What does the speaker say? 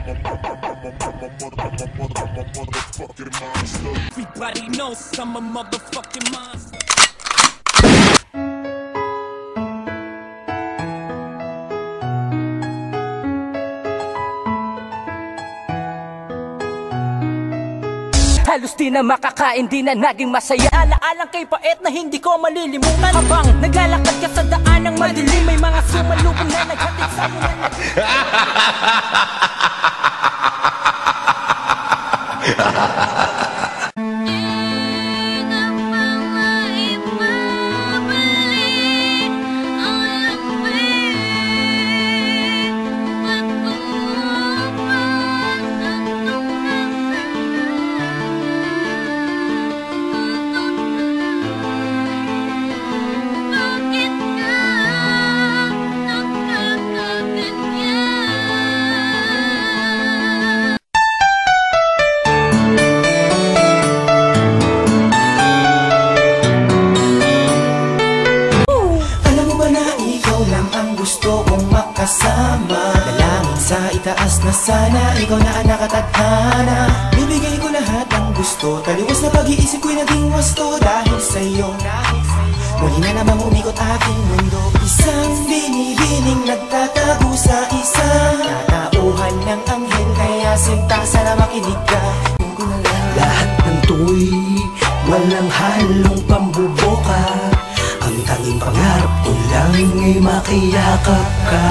Everybody knows I'm a motherfucking monster. Halos di na makakain, di na naging masaya. Alaalang kay pait na hindi ko malilimutan. Habang naglalakad ka sa daan ng madilim, may mga sumalubong na naghatid sa'yo na gusto kong makasama. Dalangin sa itaas na sana ikaw na ang nakatadhana. Bibigay ko lahat ng gusto. Taliwas na pag-iisip ko'y naging wasto. Dahil sa'yo muli na namang umikot aking mundo. Isang binibining nagtatago sa isang katauhan ng anghel. Kaya sinta sana makinig ka. Lahat ng to'y walang halong pambuboka. Ang tanging pangarap ko lang ay makiyakap ka.